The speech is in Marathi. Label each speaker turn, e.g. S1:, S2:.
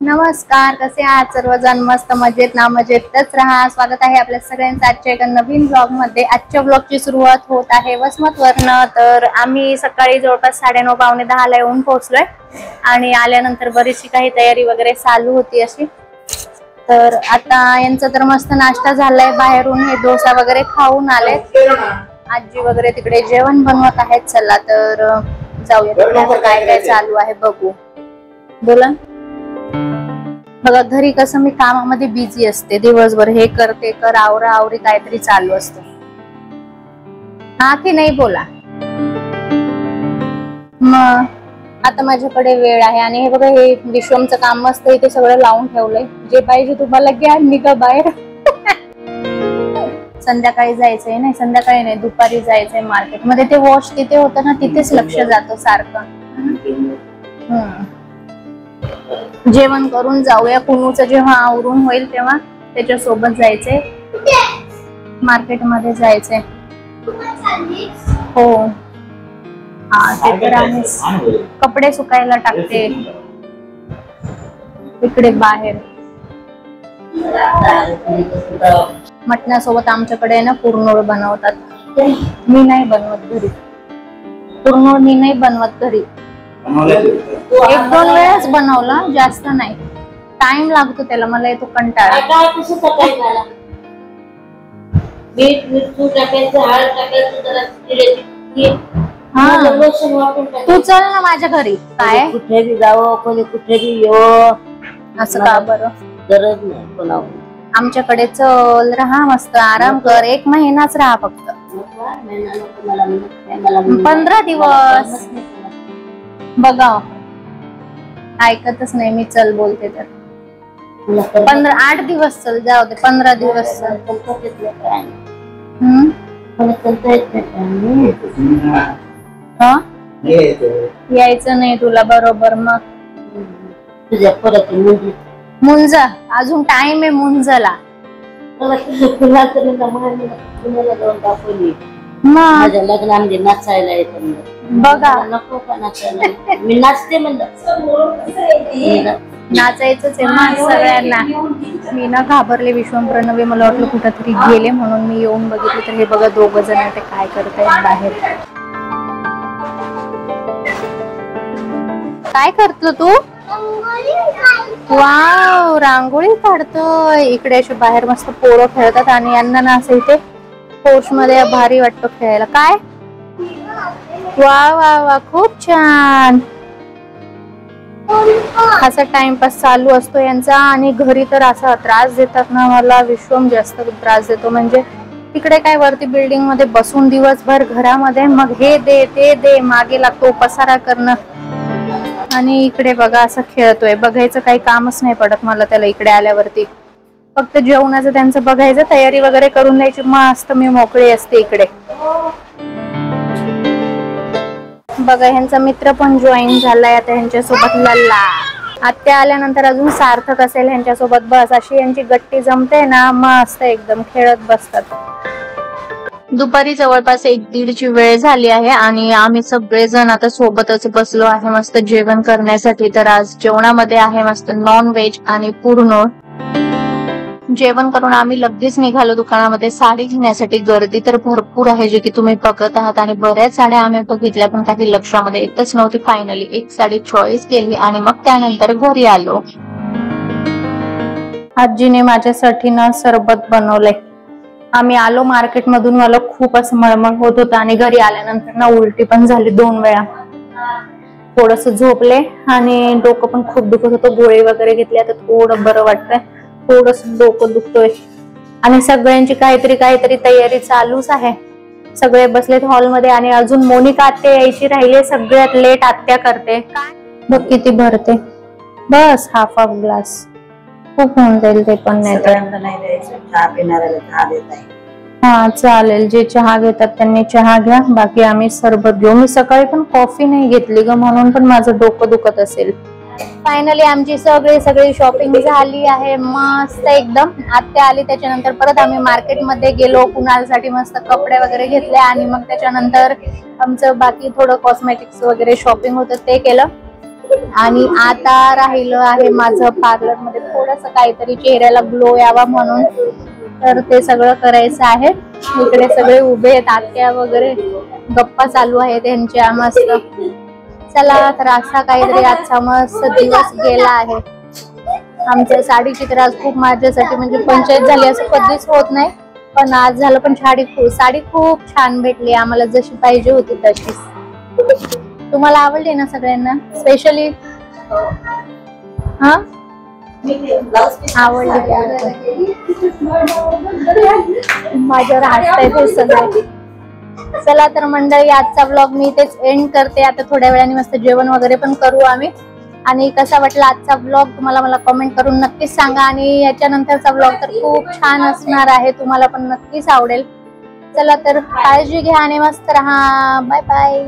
S1: नमस्कार, कसे आहात सर्वजण? मस्त मजेत ना? मजेतच राहा. स्वागत आहे आपल्या सगळ्यांचं आजच्या एका नवीन ब्लॉग मध्ये. आजच्या ब्लॉगची सुरुवात होत आहे वसमत वरनं. तर आम्ही सकाळी जवळपास 9:30 पावणे 10 ला येऊन पोहोचलोय आणि आल्यानंतर बरीचशी काही तयारी वगैरे चालू होती अशी. तर आता यांचा तर मस्त नाश्ता झालाय, बाहेरून हे डोसा वगैरे खाऊन आले. आजी वगैरे तिकडे जेवण बनवत आहेत. चला तर जाऊया तिकडे काय काय चालू आहे बघू. बोला. बघा, घरी कसं मी कामामध्ये बिझी असते दिवसभर, हे करते कर आवरा आवरी काहीतरी चालू असतं. हा की नाही बोला. मग आता माझ्याकडे वेळ आहे आणि हे बघा, हे विश्वमचं काम मस्त इथे सगळं लावून ठेवलंय. जे पाहिजे तुम्हाला घ्या, निघा बाहेर. संध्याकाळी जायचंय, नाही संध्याकाळी नाही दुपारी जायचंय मार्केटमध्ये. ते वॉश तिथे होतं ना, तिथेच लक्ष जातं सारखं. जेवण करून जाऊया. कुनूचं जेव्हा आवरून होईल तेव्हा त्याच्या सोबत जायचंय, मार्केटमध्ये जायचंय. हो हा, ते तर आहेच. कपडे सुकायला टाकते इकडे बाहेर. मटणासोबत आमच्याकडे ना पुरनोळ बनवतात. मी नाही बनवत घरी पुरनोळ, मी नाही बनवत घरी. 1-2 वेळाच बनवला, जास्त नाही. टाइम लागतो त्याला, मला येतो कंटाळा. तू चल ना माझ्या घरी. काय
S2: कुठेही जावं, कोणी कुठेही येवं,
S1: असं का बरं?
S2: गरज नाही.
S1: आमच्याकडे चल, राहा मस्त, आराम कर. 1 महिनाच राहा फक्त. 15 दिवस बघा, ऐकतच नाही मी. चल बोलते तर 8 दिवस चल, जाऊ दे 15 दिवस चल. यायचं नाही तुला, बरोबर. मग
S2: तुझ्या परत
S1: मुंज अजून टाइम आहे मुंजला.
S2: माझ्या लग्नामध्ये नाचायला येतं
S1: बघा.
S2: नको का नाचायला? मी नाचते म्हणलं.
S1: नाचायचंच आहे मग सगळ्यांना. मी ना घाबरले. विश्वम प्रणवे मला वाटलं कुठंतरी गेले, म्हणून मी येऊन बघितलं तर हे बघा 2 जण ते काय करतायत बाहेर. काय करतो तू? वाव, रांगोळी काढतोय. इकडे अशी बाहेर मस्त पोरं खेळतात आणि यांना ना असं इथे पोर्च मध्ये भारी वाटतं खेळायला. काय वा वा वा, खूप छान. असा टाइमपास चालू असतो यांचा. आणि घरी तर असा त्रास देतात ना मला. विश्वम जास्त त्रास देतो. म्हणजे तिकडे काय वरती बिल्डिंग मध्ये बसून दिवसभर घरामध्ये, मग हे दे ते दे, मागे लागतो पसारा करणं. आणि इकडे बघा असं खेळतोय. बघायचं काही कामच नाही पडत मला त्याला इकडे आल्यावरती. फक्त जेवणाचं त्यांचं बघायचं, तयारी वगैरे करून द्यायची, मस्त मी मोकळी असते इकडे. बघा, ह्यांचा मित्र पण जॉईन झालाय आता ह्यांच्यासोबत. लल्ला आत्या आल्यानंतर अजून सार्थक असेल ह्यांच्यासोबत. बस अशी यांची गट्टी जमते ना, मस्त एकदम खेळत बसतात. दुपारी जवळपास 1-1:30ची वेळ झाली आहे आणि आम्ही सगळेजण आता सोबतच बसलो आहे मस्त जेवण करण्यासाठी. तर आज जेवणामध्ये आहे मस्त नॉन व्हेज आणि पुरनोळ. जेवण करून आम्ही लगेच निघालो दुकानामध्ये साडी घेण्यासाठी. गर्दी तर भरपूर आहे, जे की तुम्ही बघत आहात. आणि बऱ्याच साड्या आम्ही बघितल्या, पण काही लक्षामध्ये येतच नव्हती. फायनली एक साडी चॉईस केली आणि मग त्यानंतर घरी आलो. आजीने माझ्यासाठी ना सरबत बनवलंय. आम्ही आलो मार्केट मधून, मला खूप असं मळमळ होत होतं आणि घरी आल्यानंतर ना उलटी पण झाली 2 वेळा. थोडस झोपले आणि डोकं पण खूप दुखत होतं. गोळी वगैरे घेतली, आता थोडं बरं वाटतंय. थोडस डोकं दुखतोय आणि सगळ्यांची काहीतरी तयारी चालूच आहे. सगळे बसलेत हॉलमध्ये आणि अजून मोनिका आत्या यायची राहिली. सगळ्यात लेट आत्या करते. बघ किती भरते, बस हाफ ग्लास, खूप होऊन जाईल. ते पण नाही तर हा चालेल. जे चहा घेतात त्यांनी चहा घ्या, बाकी आम्ही सरबत घेऊ. मी सकाळी पण कॉफी नाही घेतली ग, म्हणून पण माझं डोकं दुखत असेल. फायनली आमची सगळी शॉपिंग झाली आहे मस्त एकदम. आत्या आली त्याच्यानंतर परत आम्ही मार्केटमध्ये गेलो. कुणालसाठी मस्त कपडे वगैरे घेतले आणि मग त्याच्यानंतर आमचं बाकी थोडं कॉस्मेटिक्स वगैरे शॉपिंग होतं ते केलं. आणि आता राहिलं आहे माझं पार्लर मध्ये थोडस काहीतरी चेहऱ्याला ग्लो यावा म्हणून, तर ते सगळं करायचं आहे. इकडे सगळे उभे आहेत, आत्या वगैरे गप्पा चालू आहे त्यांच्या मस्त. चला तर असा काहीतरी आजचा मस्त दिवस गेला आहे आमच्या. साडीची तर आज खूप माझ्यासाठी म्हणजे पंचायत झाली असं कधीच होत नाही, पण आज झालं. पण साडी खूप छान भेटली आम्हाला, जशी पाहिजे होती तशीच. तुम्हाला आवडली ना सगळ्यांना? स्पेशली हा आवडली. माझ्यावर हसताय ते सगळे. चला तर मंडळी, आजचा ब्लॉग मी इथेच एंड करते. आता थोड्या वेळाने मस्त जेवण वगैरे पण करू आम्ही. आणि कसा वाटला आजचा ब्लॉग तुम्हाला मला कमेंट करून नक्कीच सांगा. आणि याच्यानंतरचा ब्लॉग तर खूप छान असणार आहे, तुम्हाला पण नक्कीच आवडेल. चला तर काळजी घ्या आणि मस्त राहा. Bye bye.